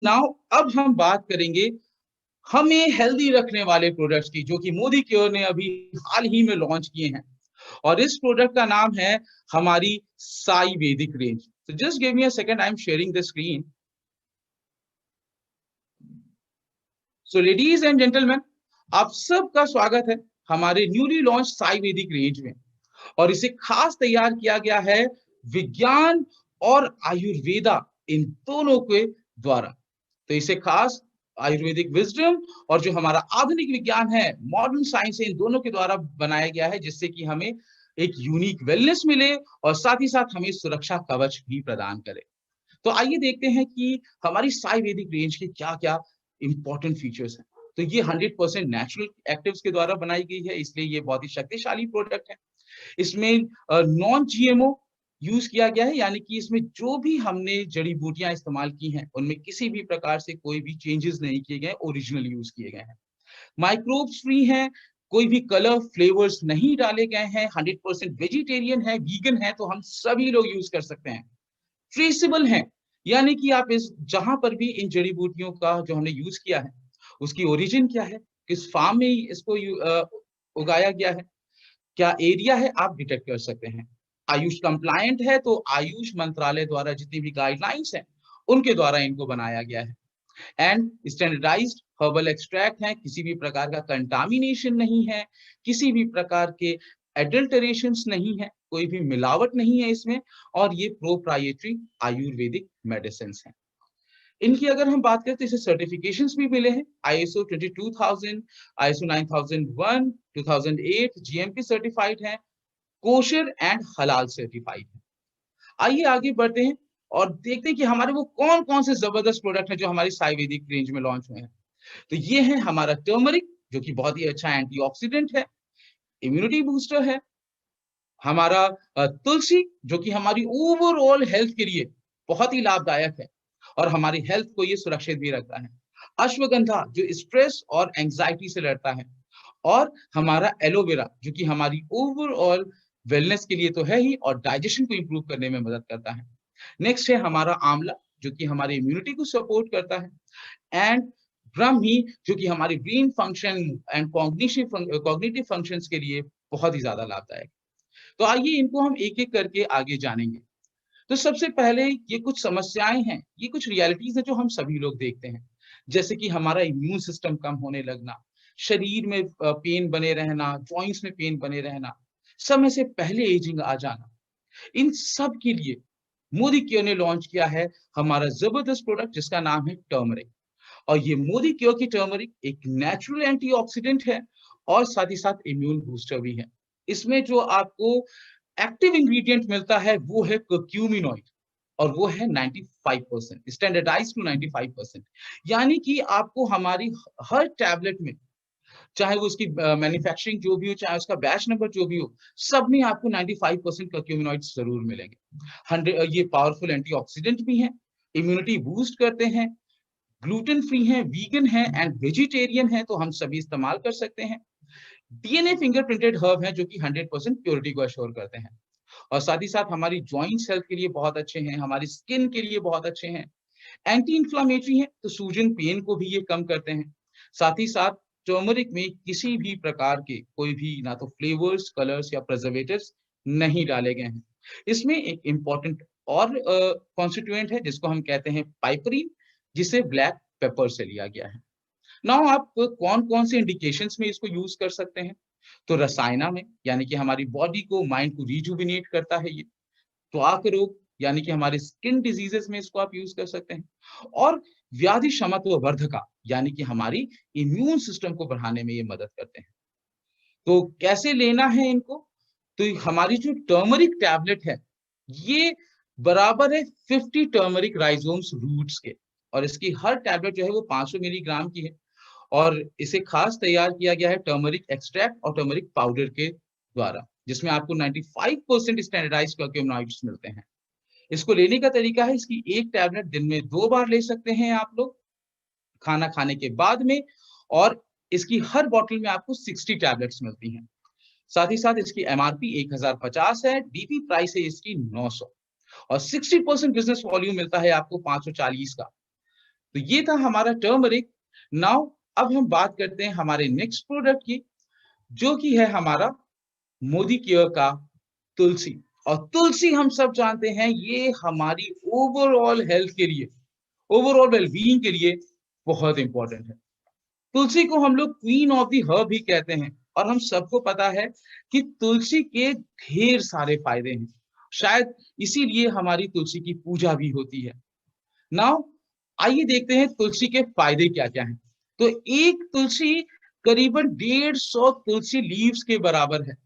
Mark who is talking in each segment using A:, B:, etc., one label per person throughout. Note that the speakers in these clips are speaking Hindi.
A: नाउ अब हम बात करेंगे हमें हेल्दी रखने वाले प्रोडक्ट्स की, जो कि मोदी केयर ने अभी हाल ही में लॉन्च किए हैं। और इस प्रोडक्ट का नाम है हमारी साई वैदिक रेंज। तो just give me a second, I am sharing the screen. So ladies and gentleman, आप सबका स्वागत है हमारे newly launch Sai Vaidik range में। और इसे खास तैयार किया गया है विज्ञान और आयुर्वेदा इन दोनों के द्वारा। तो इसे खास आयुर्वेदिक विजडम और जो हमारा आधुनिक विज्ञान है, मॉडर्न साइंस है, इन दोनों के द्वारा बनाया गया है, जिससे कि हमें एक यूनिक वेलनेस मिले और साथ ही साथ हमें सुरक्षा कवच भी प्रदान करे। तो आइए देखते हैं कि हमारी साई वैदिक रेंज के क्या क्या इंपॉर्टेंट फीचर्स हैं। तो ये 100% नेचुरल एक्टिव्स के द्वारा बनाई गई है, इसलिए ये बहुत ही शक्तिशाली प्रोडक्ट है। इसमें नॉन जीएमओ यूज किया गया है, यानी कि इसमें जो भी हमने जड़ी बूटियां इस्तेमाल की हैं उनमें किसी भी प्रकार से कोई भी चेंजेस नहीं किए गए, ओरिजिनल यूज किए गए हैं। माइक्रोब्स फ्री हैं, कोई भी कलर फ्लेवर्स नहीं डाले गए हैं, 100% वेजिटेरियन है, वीगन है, तो हम सभी लोग यूज कर सकते हैं। ट्रेसेबल है, यानी कि आप इस जहां पर भी इन जड़ी बूटियों का जो हमने यूज किया है उसकी ओरिजिन क्या है, किस फार्म में इसको उगाया गया है, क्या एरिया है, आप डिटेक्ट कर सकते हैं। आयुष कंप्लायंट है, तो आयुष मंत्रालय द्वारा जितनी भी गाइडलाइंस हैं उनके द्वारा इनको बनाया गया है। एंड स्टैंडर्डाइज्ड हर्बल एक्सट्रैक्ट है, किसी भी प्रकार का कंटामिनेशन नहीं है, किसी भी प्रकार के एडल्टरेशंस नहीं है, कोई भी मिलावट नहीं है इसमें। और ये प्रोप्राइटरी आयुर्वेदिक मेडिसिन हैं। इनकी अगर हम बात करें तो इसे सर्टिफिकेशंस भी मिले हैं, आईएसओ 22000, आईएसओ 9001, 2008 जीएमपी सर्टिफाइड है, कोशर एंड हलाल सर्टिफाइड है। आइए आगे बढ़ते हैं और देखते हैं कि हमारे वो कौन कौन से जबरदस्त प्रोडक्ट हैं जो हमारी साई वैदिक रेंज में लॉन्च हुए हैं। तो ये है हमारा टर्मरिक, जो कि बहुत ही अच्छा एंटीऑक्सीडेंट है, इम्यूनिटी बूस्टर है। हमारा तुलसी, जो कि हमारी ओवरऑल हेल्थ के लिए बहुत ही लाभदायक है और हमारी हेल्थ को ये सुरक्षित भी रखता है। अश्वगंधा, जो स्ट्रेस और एंजाइटी से लड़ता है। और हमारा एलोवेरा, जो कि हमारी ओवरऑल वेलनेस के लिए तो है ही और डाइजेशन को इंप्रूव करने में मदद करता है। नेक्स्ट है हमारा आंवला, जो कि हमारी इम्यूनिटी को सपोर्ट करता है। एंड ब्राह्मी, जो कि हमारी brain function and cognitive functions के लिए बहुत ही ज्यादा लाभदायक। तो आइए इनको हम एक एक करके आगे जानेंगे। तो सबसे पहले ये कुछ समस्याएं हैं, ये कुछ रियलिटीज हैं जो हम सभी लोग देखते हैं, जैसे कि हमारा इम्यून सिस्टम कम होने लगना, शरीर में पेन बने रहना, जॉइंट्स में पेन बने रहना, समय से पहले एजिंग आ जाना। इन सब के लिए मोदी क्योर ने लॉन्च किया है हमारा जबरदस्त प्रोडक्ट, जिसका नाम है टर्मरिक। और ये मोदी क्योर की टर्मरिक एक नेचुरल एंटीऑक्सीडेंट है और साथ ही साथ इम्यून बूस्टर भी है। इसमें जो आपको एक्टिव इंग्रेडिएंट मिलता है वो है कर्क्यूमिनॉइड, और वो है 95%, स्टैंडर्डाइज टू 95%। यानी कि आपको हमारी हर टैबलेट में, चाहे वो उसकी मैन्युफैक्चरिंग जो भी हो, चाहे उसका बैच नंबर जो भी हो, सब में आपको 95% कर्क्यूमिनॉइड्स जरूर मिलेंगे। 100 ये पावरफुल एंटीऑक्सीडेंट भी हैं, इम्यूनिटी बूस्ट करते हैं, ग्लूटेन फ्री है, वीगन है एंड वेजिटेरियन है, तो हम सभी इस्तेमाल कर सकते हैं। डीएनए फिंगरप्रिंटेड हर्ब है, जो कि 100% प्योरिटी को अश्योर करते हैं। और साथ ही साथ हमारी जॉइंट्स हेल्थ के लिए बहुत अच्छे हैं, हमारी स्किन के लिए बहुत अच्छे हैं। एंटी इंफ्लामेटरी है, तो सूजन पेन को भी ये कम करते हैं। साथ ही साथ टर्मरिक में किसी भी प्रकार के कोई भी ना तो फ्लेवर्स, कलर्स या प्रिजर्वेटिव्स नहीं डाले गए हैं। इसमें एक इंपॉर्टेंट और कॉन्स्टिट्यूएंट है जिसको हम कहते हैं पाइपरीन, जिसे ब्लैक पेपर से लिया गया है। नाउ आप कौन कौन से इंडिकेशंस में इसको यूज कर सकते हैं। तो रसायना में, यानी कि हमारी बॉडी को, माइंड को रिजुविनेट करता है ये। त्वक रोग, यानी कि हमारे स्किन डिजीजेस में इसको आप यूज कर सकते हैं। और व्याधि क्षमत्व वर्धका, यानी कि हमारी इम्यून सिस्टम को बढ़ाने में ये मदद करते हैं। तो कैसे लेना है इनको। तो हमारी जो टर्मरिक टैबलेट है, ये बराबर है 50 टर्मरिक राइजोम्स रूट्स के। और इसकी हर टैबलेट जो है वो 500 मिलीग्राम की है। और इसे खास तैयार किया गया है टर्मरिक एक्सट्रैक्ट और टर्मरिक पाउडर के द्वारा, जिसमें आपको 95% स्टैंडर्डाइज्ड कर्क्यूमिनॉइड्स मिलते हैं। इसको लेने का तरीका है, इसकी एक टैबलेट दिन में 2 बार ले सकते हैं आप लोग, खाना खाने के बाद में। और इसकी हर बॉटल में आपको 60 टैबलेट्स मिलती हैं। साथ ही साथ इसकी एमआरपी 1050 है, डीपी प्राइस है इसकी 900। और 60% बिजनेस वॉल्यूम मिलता है आपको 540 का। तो ये था हमारा टर्मरिक। नाउ अब हम बात करते हैं हमारे नेक्स्ट प्रोडक्ट की, जो कि है हमारा मोदी केयर का तुलसी। और तुलसी हम सब जानते हैं ये हमारी ओवरऑल हेल्थ के लिए, ओवरऑल वेलबीइंग के लिए बहुत इंपॉर्टेंट है। तुलसी को हम लोग क्वीन ऑफ द हर्ब भी कहते हैं, और हम सबको पता है कि तुलसी के ढेर सारे फायदे हैं। शायद इसीलिए हमारी तुलसी की पूजा भी होती है। नाउ आइए देखते हैं तुलसी के फायदे क्या क्या हैं। तो एक तुलसी करीबन 150 तुलसी लीव्स के बराबर है,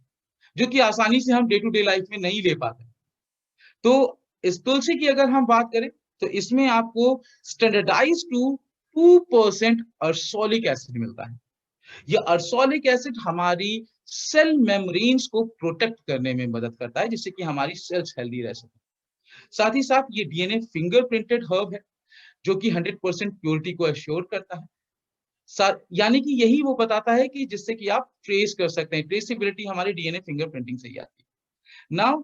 A: जो कि आसानी से हम डे टू डे लाइफ में नहीं ले पाते। तो इस तुलसी की अगर हम बात करें तो इसमें आपको स्टैंडर्डाइज टू 2% अर्सोलिक एसिड मिलता है। यह अर्सोलिक एसिड हमारी सेल मेम्ब्रेन्स को प्रोटेक्ट करने में मदद करता है, जिससे कि हमारी सेल्स हेल्दी रह सके। साथ ही साथ ये डीएनए फिंगरप्रिंटेड हर्ब है, जो कि 100% प्योरिटी को एश्योर करता है। यानी कि यही वो बताता है कि जिससे कि आप ट्रेस कर सकते हैं, ट्रेसेबिलिटी हमारे डीएनए फिंगरप्रिंटिंग से ही आती है। नाउ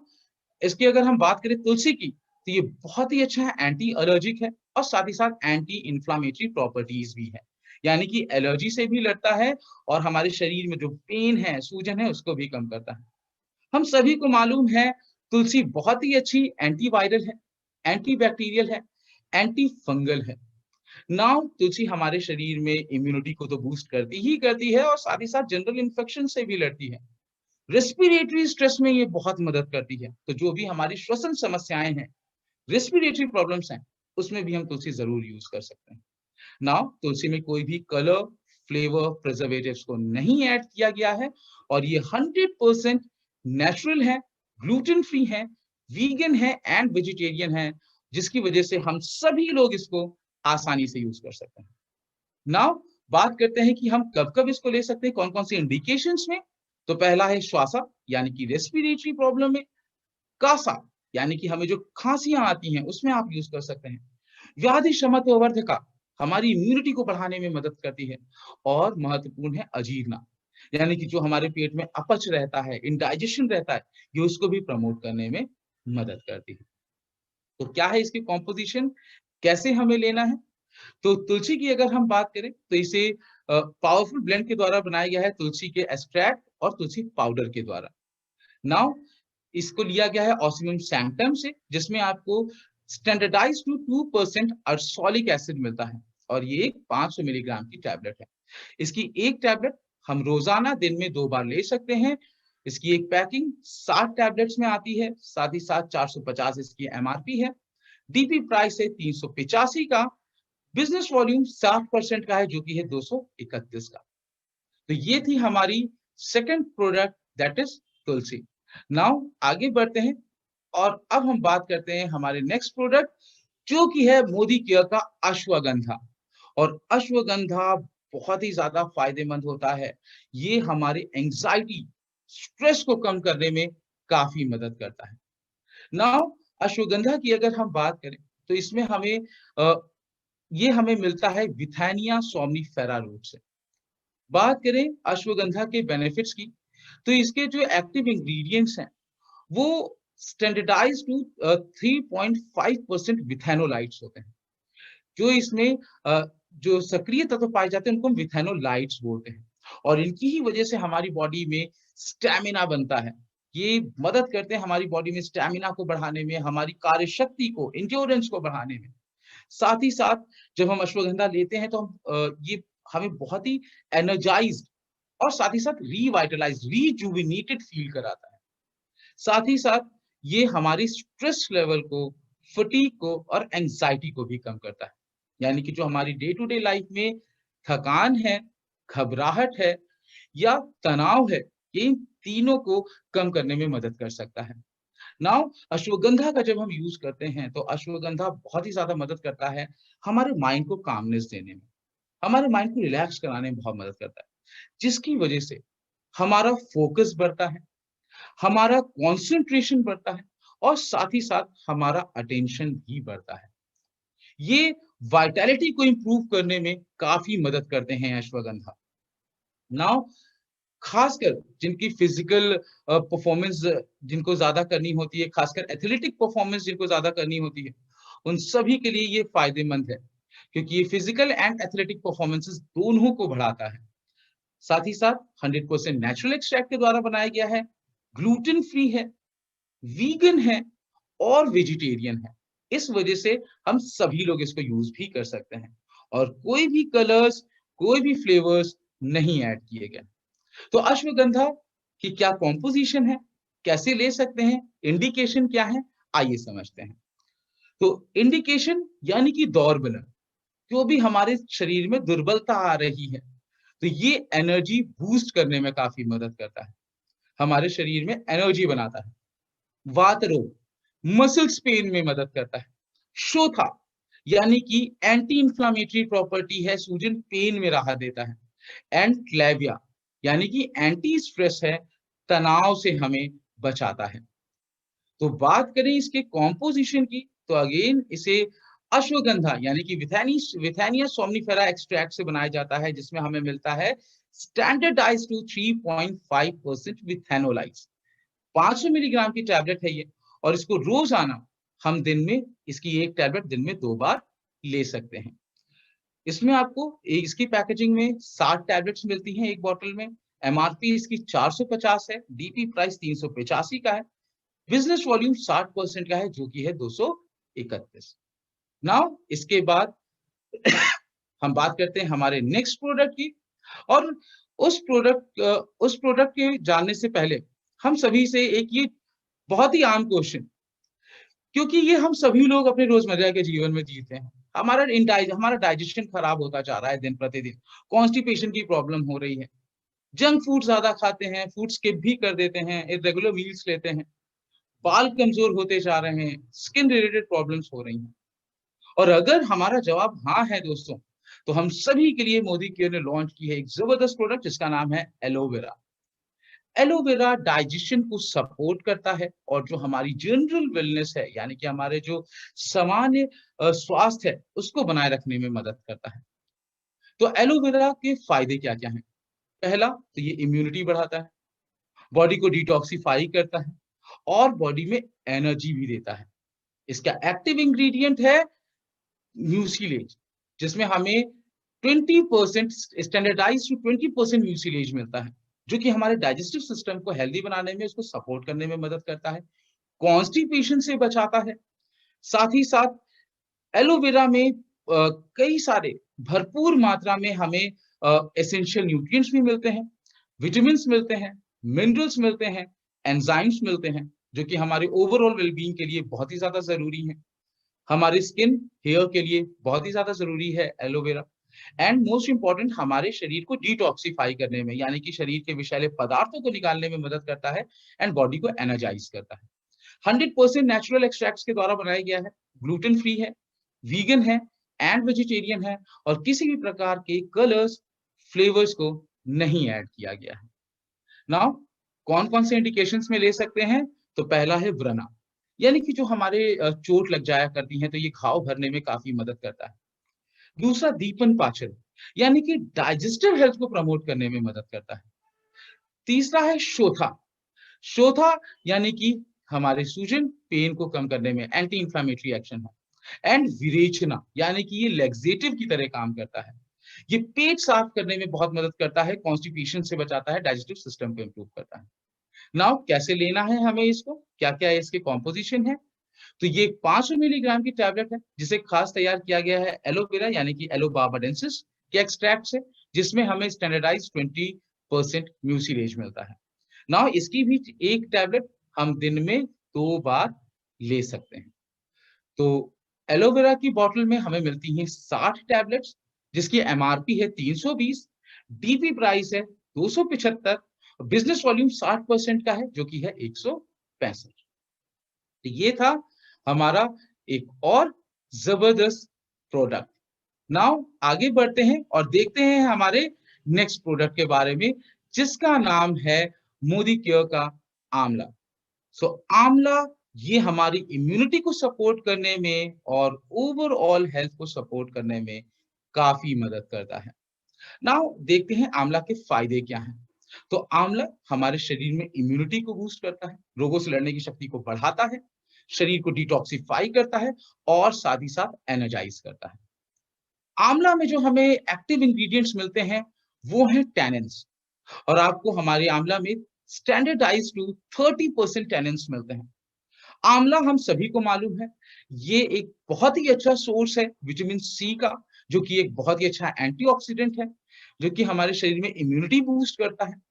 A: इसकी अगर हम बात करें तुलसी की, तो ये बहुत ही अच्छा है, एंटी एलर्जिक है, और साथ ही साथ एंटी इंफ्लामेटरी प्रॉपर्टीज भी है, यानी कि एलर्जी से भी लड़ता है और हमारे शरीर में जो पेन है, सूजन है, उसको भी कम करता है। हम सभी को मालूम है तुलसी बहुत ही अच्छी एंटीवायरल है, एंटीबैक्टीरियल है, एंटी फंगल है। नाउ तुलसी हमारे शरीर में इम्यूनिटी को तो बूस्ट करती ही करती है, और साथ ही साथ जनरल इन्फेक्शन से भी लड़ती है। रेस्पिरेटरी स्ट्रेस में ये बहुत मदद करती है। तो जो भी हमारी श्वसन समस्याएं हैं, रेस्पिरेटरी प्रॉब्लम्स हैं, उसमें भी हम तुलसी जरूर यूज कर सकते हैं। नाउ तुलसी में कोई भी कलर, फ्लेवर, प्रिजर्वेटिव्स को नहीं ऐड किया गया है, और ये 100% नेचुरल है, ग्लूटेन फ्री है, वीगन है एंड वेजिटेरियन है, जिसकी वजह से हम सभी लोग इसको आसानी से यूज कर सकते हैं। नाउ बात करते हैं कि हम कब कब इसको ले सकते हैं, कौन कौन सी इंडिकेशंस में। तो पहला है श्वासा, यानी कि रेस्पिरेटरी प्रॉब्लम में। कासा, यानी कि हमें जो खांसियां आती हैं उसमें आप यूज कर सकते हैं। व्याधि शमनवर्धका, हमारी इम्यूनिटी को बढ़ाने में मदद करती है। और महत्वपूर्ण है अजीर्णा, यानी कि जो हमारे पेट में अपच रहता है, इंडाइजेशन रहता है, ये उसको भी प्रमोट करने में मदद करती है। तो क्या है इसकी कॉम्पोजिशन, कैसे हमें लेना है। तो तुलसी की अगर हम बात करें तो इसे पावरफुल ब्लेंड के द्वारा बनाया गया है, तुलसी के एक्सट्रैक्ट और तुलसी पाउडर के द्वारा। नाउ इसको लिया गया है ऑसिमम सैंक्टम से, जिसमें आपको स्टैंडर्डाइज टू 2% अर्सोलिक एसिड मिलता है, और ये एक 500 मिलीग्राम की टैबलेट है। इसकी एक टैबलेट हम रोजाना दिन में 2 बार ले सकते हैं। इसकी एक पैकिंग 60 टैबलेट्स में आती है, साथ ही साथ 450 इसकी एमआरपी है। डीपी प्राइस है 385 का। बिजनेस वॉल्यूम 60% का है, जो कि है 231 का। तो ये थी हमारी second product, that is Tulsi. Now आगे बढ़ते हैं, और अब हम बात करते हैं हमारे नेक्स्ट प्रोडक्ट, जो कि है मोदी केयर का अश्वगंधा। और अश्वगंधा बहुत ही ज्यादा फायदेमंद होता है। ये हमारे एंजाइटी, स्ट्रेस को कम करने में काफी मदद करता है। नाउ अश्वगंधा की अगर हम बात करें तो इसमें ये हमें मिलता है विथैनिया सोमनीफेरा रूट से। बात करें अश्वगंधा के बेनिफिट्स की, तो इसके जो एक्टिव इंग्रेडिएंट्स हैं वो स्टैंडर्डाइज टू 3.5% विथेनोलाइट्स होते हैं। जो इसमें जो सक्रिय तत्व पाए जाते हैं उनको हम विथेनोलाइट्स बोलते हैं, और इनकी ही वजह से हमारी बॉडी में स्टैमिना बनता है। ये मदद करते हैं हमारी बॉडी में स्टैमिना को बढ़ाने में, हमारी कार्य शक्ति को, इंड्योरेंस को बढ़ाने में। साथ ही साथ जब हम अश्वगंधा लेते हैं तो ये हमें बहुत ही एनर्जाइज्ड और साथ ही साथ रिवाइटलाइज्ड, रिजुविनेटेड फील कराता है। साथ ही साथ ये हमारी स्ट्रेस लेवल को, फटीग को और एंजाइटी को भी कम करता है। यानी कि जो हमारी डे टू डे लाइफ में थकान है, घबराहट है या तनाव है, ये इन तीनों को कम करने में मदद कर सकता है। नाउ अश्वगंधा का जब हम यूज करते हैं तो अश्वगंधा बहुत ही ज्यादा मदद करता है हमारे माइंड को कामनेस देने में, हमारे माइंड को रिलैक्स कराने में बहुत मदद करता है, जिसकी वजह से हमारा फोकस बढ़ता है, हमारा कंसंट्रेशन बढ़ता है, और साथ ही साथ हमारा अटेंशन भी बढ़ता है। ये वाइटैलिटी को इंप्रूव करने में काफी मदद करते हैं अश्वगंधा। नाउ खासकर जिनकी फिजिकल परफॉर्मेंस जिनको ज्यादा करनी होती है, खासकर एथलेटिक परफॉर्मेंस जिनको ज्यादा करनी होती है, उन सभी के लिए ये फायदेमंद है, क्योंकि ये फिजिकल एंड एथलेटिक परफॉर्मेंसेस दोनों को बढ़ाता है। साथ ही साथ 100% नेचुरल एक्सट्रैक्ट के द्वारा बनाया गया है, ग्लूटेन फ्री है, वीगन है और वेजिटेरियन है। इस वजह से हम सभी लोग इसको यूज भी कर सकते हैं और कोई भी कलर्स, कोई भी फ्लेवर्स नहीं ऐड किए गए। तो अश्वगंधा की क्या कॉम्पोजिशन है, कैसे ले सकते हैं, इंडिकेशन क्या है, आइए समझते हैं। तो इंडिकेशन यानी कि दौर्बल्य, जो भी हमारे शरीर में दुर्बलता आ रही है, तो ये एनर्जी बूस्ट करने में काफी मदद करता है, हमारे शरीर में एनर्जी बनाता है। वात रोग, मसल्स पेन में मदद करता है। शोथा यानी कि एंटी इंफ्लामेटरी प्रॉपर्टी है, सूजन पेन में राहत देता है। एंड क्लेविया यानी कि एंटी स्ट्रेस है, तनाव से हमें बचाता है। तो बात करें इसके कॉम्पोजिशन की, तो अगेन इसे अश्वगंधा यानी कि विथेनिया सोमनिफेरा एक्सट्रैक्ट से बनाया जाता है, जिसमें हमें मिलता है स्टैंडर्डाइज्ड टू 3.5% विथेनोलाइज। 500 मिलीग्राम की टैबलेट है ये, और इसको रोजाना हम दिन में इसकी एक टैबलेट दिन में 2 बार ले सकते हैं। इसमें आपको इसकी पैकेजिंग में 60 टैबलेट्स मिलती हैं एक बॉटल में। एमआरपी इसकी 450 है, डीपी प्राइस 385 का है, बिजनेस वॉल्यूम 60% का है, जो कि है 231। नाउ इसके बाद हम बात करते हैं हमारे नेक्स्ट प्रोडक्ट की। और उस प्रोडक्ट के जानने से पहले हम सभी से एक ये बहुत ही आम क्वेश्चन, क्योंकि ये हम सभी लोग अपने रोजमर्रा के जीवन में जीते हैं, हमारा डाइजेशन खराब होता जा रहा है दिन प्रतिदिन, कॉन्स्टिपेशन की प्रॉब्लम हो रही है, जंक फूड ज्यादा खाते हैं, फूड स्किप भी कर देते हैं, इरेगुलर मील्स लेते हैं, बाल कमजोर होते जा रहे हैं, स्किन रिलेटेड प्रॉब्लम्स हो रही हैं। और अगर हमारा जवाब हाँ है दोस्तों, तो हम सभी के लिए मोदी केयर ने लॉन्च की है एक जबरदस्त प्रोडक्ट, जिसका नाम है एलोवेरा। एलोवेरा डाइजेशन को सपोर्ट करता है, और जो हमारी जनरल वेलनेस है, यानी कि हमारे जो सामान्य स्वास्थ्य है, उसको बनाए रखने में मदद करता है। तो एलोवेरा के फायदे क्या क्या हैं? पहला, तो ये इम्यूनिटी बढ़ाता है, बॉडी को डिटॉक्सिफाई करता है, और बॉडी में एनर्जी भी देता है। इसका एक्टिव इंग्रेडिएंट है म्यूसिलेज, जिसमें हमें 20% स्टैंडर्डाइज टू 20% म्यूसिलेज मिलता है, जो कि हमारे डाइजेस्टिव सिस्टम को हेल्दी बनाने में, उसको सपोर्ट करने में मदद करता है, कॉन्स्टिपेशन से बचाता है। साथ ही साथ एलोवेरा में कई सारे भरपूर मात्रा में हमें एसेंशियल न्यूट्रिएंट्स भी मिलते हैं, विटामिन मिलते हैं, मिनरल्स मिलते हैं, एंजाइम्स मिलते हैं, जो कि हमारे ओवरऑल वेलबींग के लिए बहुत ही ज्यादा जरूरी है। हमारे स्किन हेयर के लिए बहुत ही ज्यादा जरूरी है एलोवेरा। एंड मोस्ट इंपॉर्टेंट, हमारे शरीर को डिटॉक्सिफाई करने में, यानी कि शरीर के विषैले पदार्थों को निकालने में मदद करता है, एंड बॉडी को एनर्जाइज करता है। 100% नेचुरल एक्सट्रैक्ट्स के द्वारा बनाया गया है, ग्लूटेन फ्री है, वीगन है एंड वेजिटेरियन है, और किसी भी प्रकार के कलर्स, फ्लेवर्स को नहीं ऐड किया गया है। नाउ कौन कौन से इंडिकेशंस में ले सकते हैं? तो पहला है व्रणा, यानी कि जो हमारे चोट लग जाया करती है, तो ये घाव भरने में काफी मदद करता है। दूसरा, दीपन पाचन, यानी कि डाइजेस्टिव हेल्थ को प्रमोट करने में मदद करता है। तीसरा है शोथा। शोथा यानी कि हमारे सूजन पेन को कम करने में एंटी इंफ्लामेटरी एक्शन है। एंड विरेचना, यानी कि ये लेग्जेटिव की तरह काम करता है, ये पेट साफ करने में बहुत मदद करता है, कॉन्स्टिपेशन से बचाता है, डाइजेस्टिव सिस्टम को इंप्रूव करता है। नाउ कैसे लेना है हमें इसको, क्या क्या इसके कॉम्पोजिशन है? तो ये 500 मिलीग्राम की टैबलेट है, जिसे खास तैयार किया गया है एलोवेरा यानी कि एलोबार्बाडेंसिस के एक्सट्रैक्ट से, जिसमें हमें स्टैंडर्डाइज 20% म्यूसिलेज मिलता है। नाउ इसकी भी एक टैबलेट हम दिन में 2 बार ले सकते हैं। तो एलोवेरा की बॉटल में हमें मिलती हैं 60 टैबलेट्स, जिसकी एमआरपी है 320, डीपी प्राइस है 275, बिजनेस वॉल्यूम 60% का है, जो कि है 165। तो ये था हमारा एक और जबरदस्त प्रोडक्ट। नाउ आगे बढ़ते हैं और देखते हैं हमारे नेक्स्ट प्रोडक्ट के बारे में, जिसका नाम है मोदी केयर का आंवला। सो आंवला ये हमारी इम्यूनिटी को सपोर्ट करने में और ओवरऑल हेल्थ को सपोर्ट करने में काफी मदद करता है। नाउ देखते हैं आंवला के फायदे क्या हैं। तो आंवला हमारे शरीर में इम्यूनिटी को बूस्ट करता है, रोगों से लड़ने की शक्ति को बढ़ाता है, शरीर को डिटॉक्सिफाई करता है, और साथ ही साथ एनर्जाइज करता है। आंवला में जो हमें एक्टिव इंग्रेडिएंट्स मिलते हैं वो हैं टैनिन्स, और आपको हमारे आंवला में स्टैंडर्डाइज्ड टू 30% टैनिन्स मिलते हैं। आंवला हम सभी को मालूम है, ये एक बहुत ही अच्छा सोर्स है विटामिन सी का, जो कि एक बहुत ही अच्छा एंटीऑक्सीडेंट है, जो कि हमारे शरीर में इम्यूनिटी बूस्ट करता है।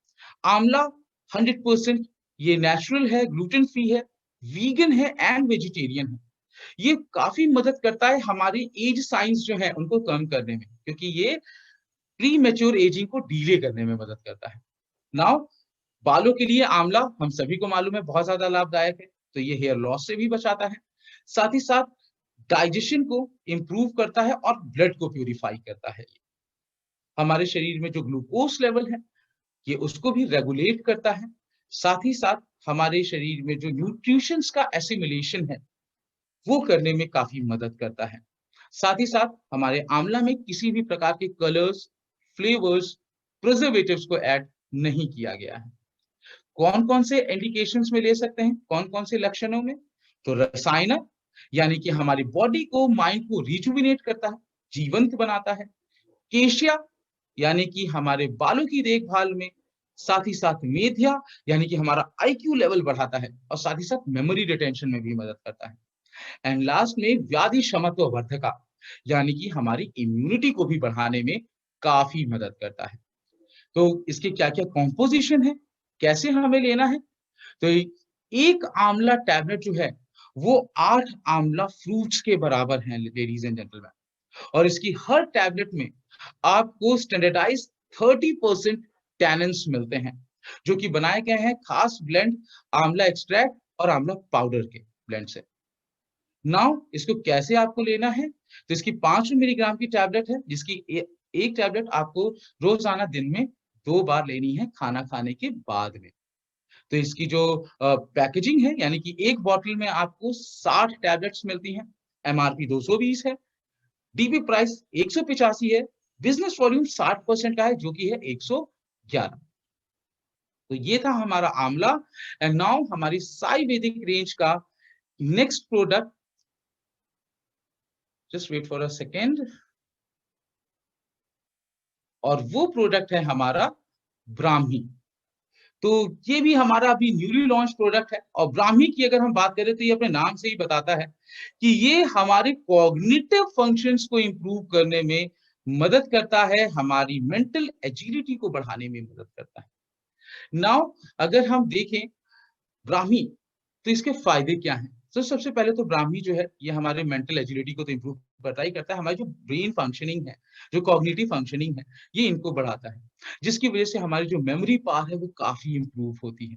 A: आंवला 100% ये नेचुरल है, ग्लूटेन फ्री है, वीगन है एंड वेजिटेरियन है। ये काफी मदद करता है हमारी एज साइंस जो है उनको कम करने में, क्योंकि ये प्री मैच्योर एजिंग को डिले करने में मदद करता है। नाउ बालों के लिए आंवला हम सभी को मालूम है बहुत ज्यादा लाभदायक है, तो ये हेयर लॉस से भी बचाता है। साथ ही साथ डाइजेशन को इंप्रूव करता है और ब्लड को प्यूरिफाई करता है। हमारे शरीर में जो ग्लूकोज लेवल है ये उसको भी रेगुलेट करता है। साथ ही साथ हमारे शरीर में जो न्यूट्रिशंस का एसिमिलेशन है वो करने में काफी मदद करता है। साथ ही साथ हमारे आंवला में किसी भी प्रकार के कलर्स, फ्लेवर्स, प्रिजर्वेटिव्स को ऐड नहीं किया गया है। कौन कौन से इंडिकेशंस में ले सकते हैं, कौन कौन से लक्षणों में? तो रसायन यानी कि हमारी बॉडी को, माइंड को रिजुविनेट करता है, जीवंत बनाता है। केशिया यानी कि हमारे बालों की देखभाल में। साथ ही साथ मेधिया यानी कि हमारा आईक्यू लेवल बढ़ाता है, और साथ ही साथ मेमोरी रिटेंशन में भी मदद करता है। एंड लास्ट में व्याधि शमत्व वर्धका यानी कि हमारी इम्यूनिटी को भी बढ़ाने में काफी मदद करता है। तो इसके क्या क्या कॉम्पोजिशन है, कैसे हमें लेना है? तो एक आंवला टैबलेट जो है वो 8 आंवला फ्रूट्स के बराबर है लेडीज एंड जेंटलमैन, और इसकी हर टैबलेट में आपको स्टैंडर्डाइज 30% टैनिन्स मिलते हैं, जो कि बनाए गए हैं खास ब्लेंड आंवला एक्सट्रैक्ट और आंवला पाउडर के ब्लेंड से। नाउ इसको कैसे आपको लेना है? तो इसकी 500 मिलीग्राम की टैबलेट है, जिसकी एक टैबलेट आपको रोजाना दिन में 2 बार लेनी है खाना खाने के बाद में। तो इसकी जो पैकेजिंग है यानी कि एक बॉटल में आपको 60 टैबलेट्स मिलती हैं। एमआरपी 220 है, डीपी प्राइस 185 है, बिजनेस वॉल्यूम 60% का है जो कि है 111। तो ये था हमारा आंवला। एंड नाउ हमारी साई वैदिक रेंज का next product, just wait for a second, और वो प्रोडक्ट है हमारा ब्राह्मी। तो ये भी हमारा अभी न्यूली लॉन्च प्रोडक्ट है, और ब्राह्मी की अगर हम बात करें तो ये अपने नाम से ही बताता है कि ये हमारे कॉग्निटिव फंक्शंस को इंप्रूव करने में मदद करता है, हमारी मेंटल एजिलिटी को बढ़ाने में मदद करता है। नाउ अगर हम देखें ब्राह्मी, तो इसके फायदे क्या हैं? तो सबसे पहले तो ब्राह्मी जो है ये हमारे मेंटल एजिलिटी को तो इंप्रूव करता ही करता है, हमारी जो ब्रेन फंक्शनिंग है, जो कॉग्निटिव फंक्शनिंग है, ये इनको बढ़ाता है, जिसकी वजह से हमारी जो मेमोरी पावर है वो काफी इंप्रूव होती है।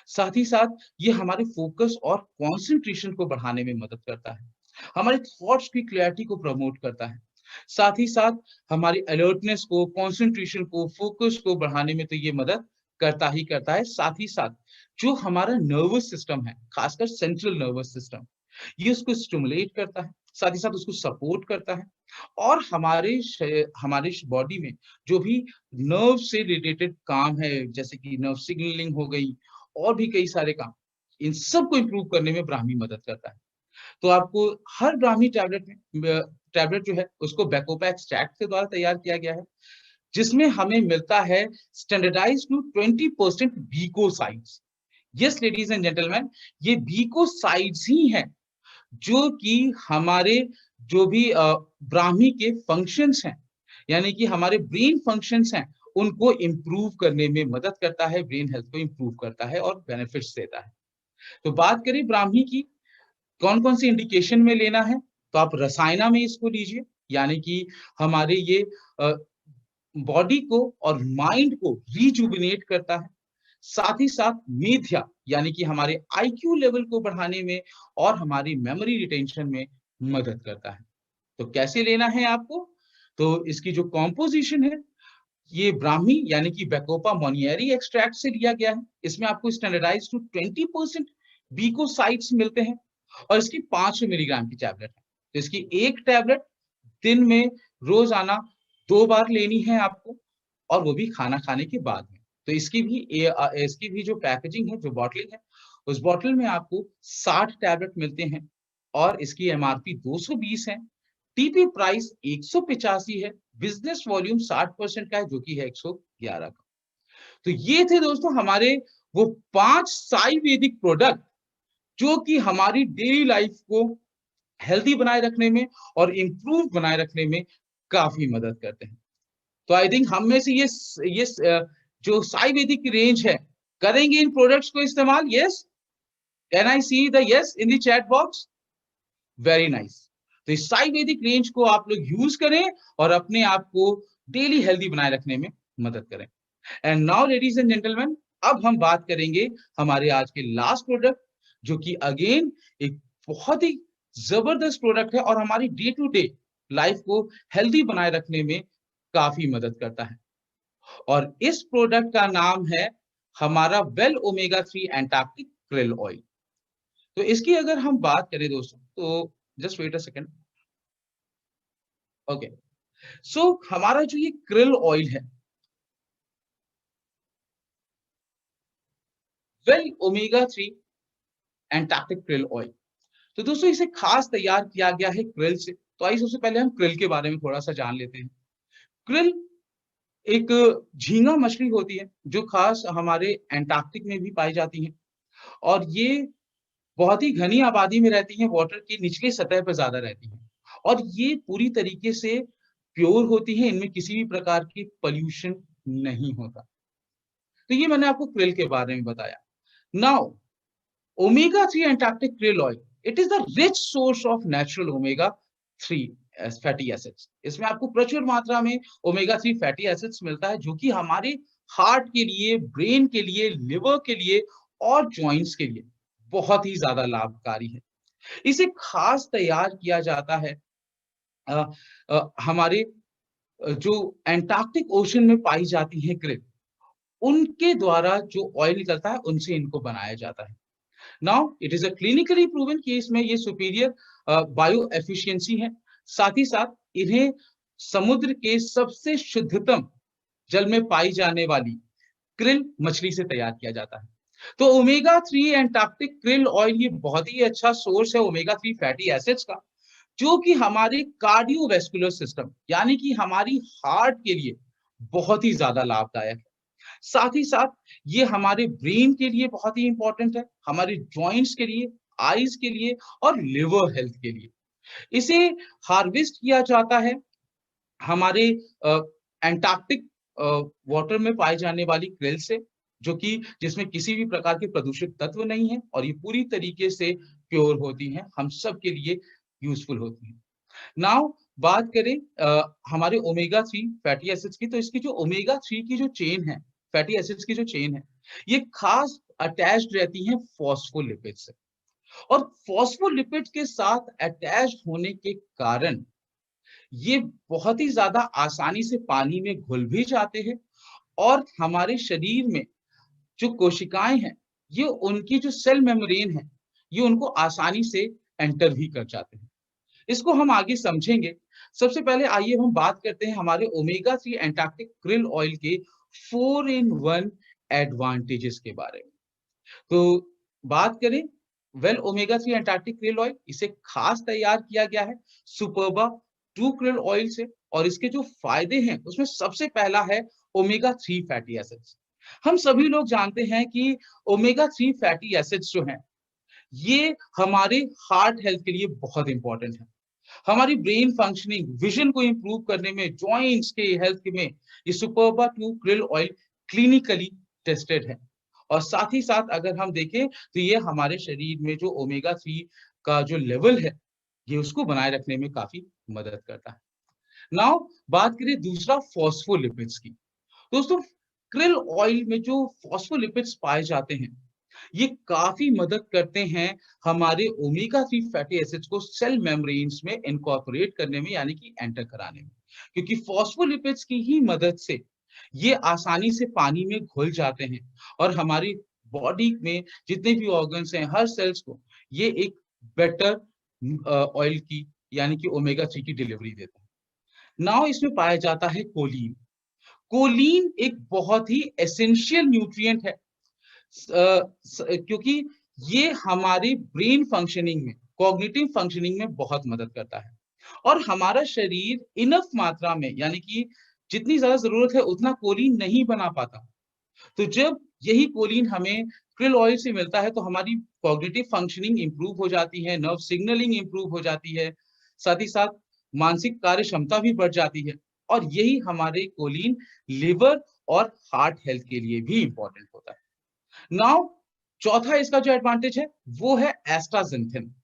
A: साथ ही साथ ये हमारे फोकस और कंसंट्रेशन को बढ़ाने में मदद करता है, हमारे थॉट्स की क्लैरिटी को प्रमोट करता है। साथ ही साथ हमारी अलर्टनेस को, कंसंट्रेशन को, फोकस को बढ़ाने में तो ये मदद करता ही करता है। साथ ही साथ जो हमारा नर्वस सिस्टम है, खासकर सेंट्रल नर्वस सिस्टम, ये उसको स्टिमुलेट करता है, साथ ही साथ उसको सपोर्ट करता है, और हमारे बॉडी में जो भी नर्व से रिलेटेड काम है, जैसे कि नर्व सिग्नलिंग हो गई और भी कई सारे काम, इन सब को इंप्रूव करने में ब्राह्मी मदद करता है। तो आपको हर ब्राह्मी टैबलेट जो है उसको बैकोपा एक्सट्रैक्ट के द्वारा तैयार किया गया है, जिसमें हमें मिलता है standardised to 20% bacosides. Yes ladies and gentlemen, ये बीकोसाइड्स ही हैं जो कि हमारे जो भी ब्राह्मी के फंक्शंस हैं, यानी कि हमारे ब्रेन फंक्शंस हैं, उनको इंप्रूव करने में मदद करता है, ब्रेन हेल्थ को इंप्रूव करता है और बेनिफिट्स देता है। तो बात करें ब्राह्मी की, कौन कौन सी इंडिकेशन में लेना है, तो आप रसायना में इसको लीजिए, यानी कि हमारे ये बॉडी को और माइंड को रिजुविनेट करता है। साथ ही साथ मेधिया यानी कि हमारे आईक्यू लेवल को बढ़ाने में और हमारी मेमोरी रिटेंशन में मदद करता है। तो कैसे लेना है आपको? तो इसकी जो कॉम्पोजिशन है, ये ब्राह्मी यानी कि बैकोपा मोनियरी एक्सट्रैक्ट से लिया गया है। इसमें आपको स्टैंडर्डाइज्ड टू 20% बीकोसाइड्स मिलते हैं, और इसकी 500 मिलीग्राम की टैबलेट है। तो इसकी एक टैबलेट दिन में रोजाना 2 बार लेनी है आपको, और वो भी खाना खाने के बाद में। तो इसकी भी जो पैकेजिंग है, जो बॉटलिंग है, उस बॉटल में आपको 60 टैबलेट मिलते हैं, और इसकी एमआरपी 220 है, टीपी प्राइस 185 है, बिजनेस वॉल्यूम 60% का है जो कि है 111 का। तो ये थे दोस्तों हमारे वो 5 साई वैदिक प्रोडक्ट जो कि हमारी डेली लाइफ को हेल्दी बनाए रखने में और इंप्रूव बनाए रखने में काफी मदद करते हैं। तो आई थिंक हम में से जो साई वैदिक की रेंज है, करेंगे इन प्रोडक्ट्स को इस्तेमाल? Yes? Can I see the yes in the chat box? Very nice. तो इस साई वैदिक रेंज को आप लोग यूज करें और अपने आप को डेली हेल्दी बनाए रखने में मदद करें। And now ladies and gentleman, अब हम बात करेंगे हमारे आज के लास्ट प्रोडक्ट, जो कि अगेन एक बहुत ही जबरदस्त प्रोडक्ट है और हमारी डे टू डे लाइफ को हेल्दी बनाए रखने में काफी मदद करता है। और इस प्रोडक्ट का नाम है हमारा well omega 3 Antarctic krill oil. तो इसकी अगर हम बात करें दोस्तों, तो just wait a second. Okay, so हमारा जो ये krill ऑयल है, well omega 3 Antarctic krill oil, तो दोस्तों इसे खास तैयार किया गया है krill से। तो आइए सबसे पहले हम krill के बारे में थोड़ा सा जान लेते हैं। krill एक झींगा मछली होती है जो खास हमारे एंटार्क्टिक में भी पाई जाती है, और ये बहुत ही घनी आबादी में रहती हैं, वाटर की निचली सतह पर ज्यादा रहती हैं, और ये पूरी तरीके से प्योर होती हैं, इनमें किसी भी प्रकार की पोल्यूशन नहीं होता। तो ये मैंने आपको krill के बारे में बताया। Now omega 3 Antarctic krill oil, it is the rich source of natural omega 3 fatty acids. इसमें आपको प्रचुर मात्रा में ओमेगा 3 फैटी एसिड्स मिलता है जो कि हमारे हार्ट के लिए, ब्रेन के लिए, लिवर के लिए और जॉइंट्स के लिए बहुत ही ज्यादा लाभकारी है। इसे खास तैयार किया जाता है हमारे जो एंटार्क्टिक ओशन में पाई जाती है krill, उनके द्वारा जो ऑयल निकलता है उनसे इनको बनाया जाता है। Now it is a clinically proven कि इसमें ये सुपीरियर बायो एफिशिएंसी है। साथ ही साथ इन्हें समुद्र के सबसे शुद्धतम जल में पाई जाने वाली krill मछली से तैयार किया जाता है। तो ओमेगा 3 एंटार्क्टिक krill ऑयल ये बहुत ही अच्छा सोर्स है ओमेगा 3 फैटी एसिड्स का, जो कि हमारे कार्डियोवैस्कुलर सिस्टम यानी कि हमारी हार्ट के लिए बहुत ही ज्यादा लाभदायक है। साथ ही साथ ये हमारे ब्रेन के लिए बहुत ही इंपॉर्टेंट है, हमारे जॉइंट्स के लिए, आईज के लिए और लिवर हेल्थ के लिए। इसे हार्वेस्ट किया जाता है हमारे एंटार्क्टिक वाटर में पाए जाने वाली krill से, जो कि जिसमें किसी भी प्रकार के प्रदूषित तत्व नहीं है, और ये पूरी तरीके से प्योर होती हैं, हम सब के लिए यूजफुल होती हैं। नाउ बात करें हमारे ओमेगा 3 फैटी एसिड्स की, तो इसकी जो ओमेगा 3 की जो चेन है, फैटी एसिड्स की जो चेन है, ये खास अटैच्ड रहती है फॉस्फोलिपिड से, और फॉस्फोलिपिड के साथ अटैच होने के कारण ये बहुत ही ज्यादा आसानी से पानी में घुल भी जाते हैं, और हमारे शरीर में जो कोशिकाएं हैं, ये उनकी जो सेल मेम्ब्रेन है, ये उनको आसानी से एंटर भी कर जाते हैं। इसको हम आगे समझेंगे। सबसे पहले आइए हम बात करते हैं हमारे ओमेगा 3 एंटार्क्टिक krill ऑयल के 4 in 1 एडवांटेजेस के बारे में। तो बात करें well omega 3 Antarctic krill oil, इसे खास तैयार किया गया है सुपरबा 2 krill ऑयल से, और इसके जो फायदे हैं उसमें सबसे पहला है ओमेगा 3 फैटी एसिड्स। हम सभी लोग जानते हैं कि ओमेगा 3 फैटी एसिड्स जो हैं, ये हमारे हार्ट हेल्थ के लिए बहुत इंपॉर्टेंट है, हमारी ब्रेन फंक्शनिंग, विजन को इंप्रूव करने में, जॉइंट्स के हेल्थ में ये सुपरबा 2 krill ऑयल क्लिनिकली टेस्टेड है। और साथ ही साथ अगर हम देखें तो ये हमारे शरीर में जो ओमेगा 3 का जो लेवल है, ये उसको बनाए रखने में काफी मदद करता है। नाउ बात करें दूसरा फॉस्फोलिपिड्स की। दोस्तों krill ऑयल में जो फॉस्फोलिपिड्स पाए जाते हैं, ये काफी मदद करते हैं हमारे ओमेगा 3 फैटी एसिड्स को सेल मेम्ब्रेन्स में इनकॉर्पोरेट करने में, यानी कि एंटर कराने में, क्योंकि फॉस्फोलिपिड्स की ही मदद से ये आसानी से पानी में घुल जाते हैं, और हमारी बॉडी में जितने भी ऑर्गन्स हैं, हर सेल्स को ये एक बेटर ऑयल की यानी कि ओमेगा 3 की डिलीवरी देते हैं। नाउ इसमें पाया जाता है कोलीन। कोलीन एक बहुत ही एसेंशियल न्यूट्रिएंट है, क्योंकि ये हमारी ब्रेन फंक्शनिंग में, कॉग्निटिव फंक्शनिंग में बहुत मदद करता है। और हमारा शरीर इनफ मात्रा में, यानी कि जितनी ज़्यादा ज़रूरत है उतना कोलीन नहीं बना पाता। तो जब यही कोलीन हमें krill ऑयल से मिलता है तो हमारी कॉग्निटिव फंक्शनिंग इम्प्रूव हो जाती है, नर्व सिग्नलिंग इम्प्रूव हो जाती है, साथ ही साथ मानसिक कार्य क्षमता भी बढ़ जाती है। और यही हमारे कोलीन लिवर और हार्ट हेल्थ के लिए भी इम्पोर्टेंट होता है। नाउ चौथा इसका जो एडवांटेज है वो है एस्टाजेंथिन।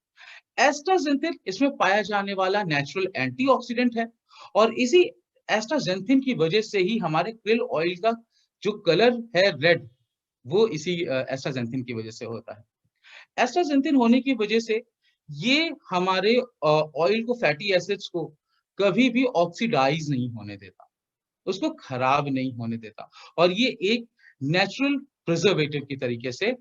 A: एस्टाजेंथिन इसमें पाया जाने वाला नेचुरल एंटीऑक्सीडेंट है और इसी एस्टाजेंथिन की वजह से ही हमारे krill ऑयल का जो कलर है रेड, वो इसी एस्टाजेंथिन की वजह से होता है। एस्टाजेंथिन होने की वजह से ये हमारे ऑयल को, फैटी एसिड्स को कभी भी ऑक्सीडाइज नहीं होने देता, उसको खराब नहीं होने देता और ये एक नेचुरल प्रिजर्वेटिव की तरीके से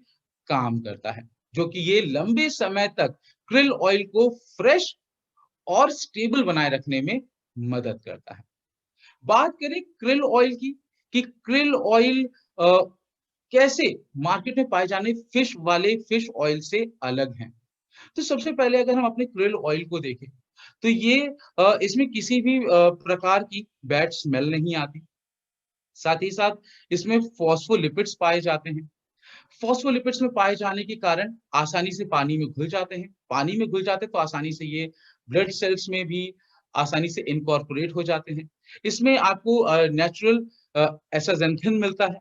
A: काम करता है, जो कि ये लंबे समय तक krill ऑयल को फ्रेश और स्टेबल बनाए रखने में मदद करता है। बात करें krill ऑयल की कि krill ऑयल कैसे मार्केट में पाए जाने फिश वाले फिश ऑयल से अलग हैं। तो सबसे पहले अगर हम अपने krill ऑयल को देखें तो ये इसमें किसी भी प्रकार की बैड स्मेल नहीं आती। साथ ही साथ इसमें फॉस्फोलिपिड्स पाए जाते हैं। फॉस्फोलिपिड्स में पाए जाने के कारण आसानी से पानी में घुल जाते हैं। पानी में घुल जाते हैं तो आसानी से ये ब्लड सेल्स में भी आसानी से इनकॉर्पोरेट हो जाते हैं। इसमें आपको नेचुरल एस्टाजेंथिन मिलता है।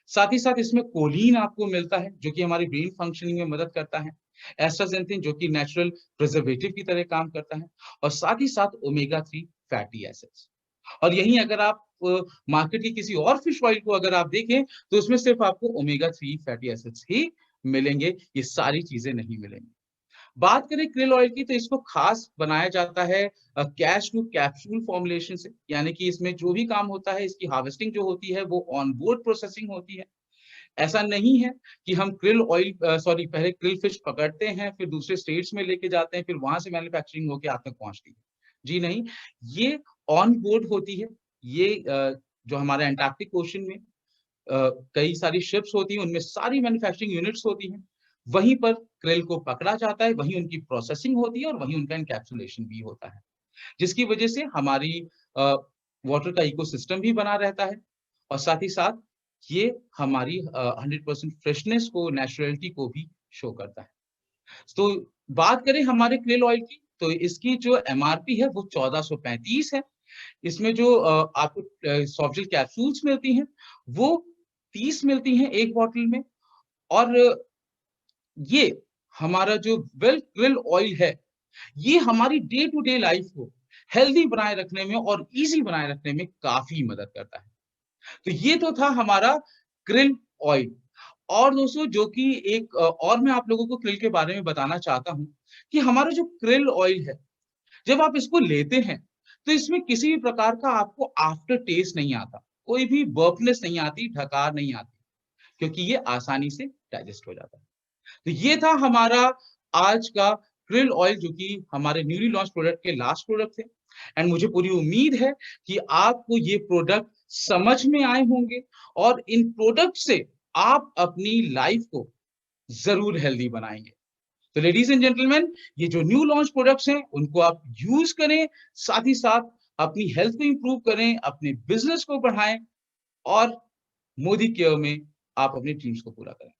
A: साथ ही साथ इसमें कोलीन आपको मिलता है जो कि हमारी ब्रेन फंक्शनिंग में मदद करता है। एस्टाजेंथिन जो कि नेचुरल प्रिजर्वेटिव की तरह काम करता है और साथ ही साथ ओमेगा 3 फैटी एसिड्स। और यहीं अगर आप मार्केट की किसी और फिश ऑयल को अगर आप देखें तो उसमें सिर्फ आपको ओमेगा 3 फैटी एसिड्स ही मिलेंगे, ये सारी चीजें नहीं मिलेंगी। बात करें krill ऑयल की तो इसको खास बनाया जाता है कैश टू कैप्सूल फॉर्मुलेशन से, यानी कि इसमें जो भी काम होता है इसकी हार्वेस्टिंग जो होती है वो ऑन बोर्ड प्रोसेसिंग होती है। ऐसा नहीं है कि हम पहले krill फिश पकड़ते हैं, फिर दूसरे स्टेट्स में लेके जाते हैं, फिर वहां से मैन्युफैक्चरिंग होके आप तक पहुंचती है। जी नहीं, ये ऑन बोर्ड होती है। ये जो हमारे अंटार्कटिक ओशन में कई सारी शिप्स होती हैं, उनमें सारी मैन्युफैक्चरिंग यूनिट्स होती हैं। वहीं पर krill को पकड़ा जाता है, वहीं उनकी प्रोसेसिंग होती है और वहीं उनका एनकैप्सुलेशन भी होता है, जिसकी वजह से हमारी वाटर का इकोसिस्टम भी बना रहता है और साथ ही साथ ये हमारी 100% फ्रेशनेस को, नेचुरलिटी को भी शो करता है। तो बात करें हमारे krill ऑयल की तो इसकी जो एमआरपी है वो 1435 है। इसमें जो आपको सॉफ्ट जेल कैप्सूल्स मिलती हैं वो 30 मिलती हैं एक बॉटल में। और ये हमारा जो वेल krill ऑयल है ये हमारी डे टू डे लाइफ को हेल्दी बनाए रखने में और इजी बनाए रखने में काफी मदद करता है। तो ये तो था हमारा krill ऑयल। और दोस्तों जो कि एक और मैं आप लोगों को krill के बारे में बताना चाहता हूं कि हमारा जो krill ऑयल है जब आप इसको लेते हैं तो इसमें किसी भी प्रकार का आपको आफ्टर टेस्ट नहीं आता, कोई भी बर्फनेस नहीं आती, ढकार नहीं आती, क्योंकि ये आसानी से डाइजेस्ट हो जाता है। तो ये था हमारा आज का krill ऑयल जो कि हमारे न्यूली लॉन्च प्रोडक्ट के लास्ट प्रोडक्ट थे। एंड मुझे पूरी उम्मीद है कि आपको ये प्रोडक्ट समझ में आए होंगे और इन प्रोडक्ट से आप अपनी लाइफ को जरूर हेल्दी बनाएंगे। तो लेडीज एंड जेंटलमैन, ये जो न्यू लॉन्च प्रोडक्ट्स हैं उनको आप यूज करें, साथ ही साथ अपनी हेल्थ को इंप्रूव करें, अपने बिजनेस को बढ़ाएं और मोदी केयर में आप अपनी ड्रीम्स को पूरा करें।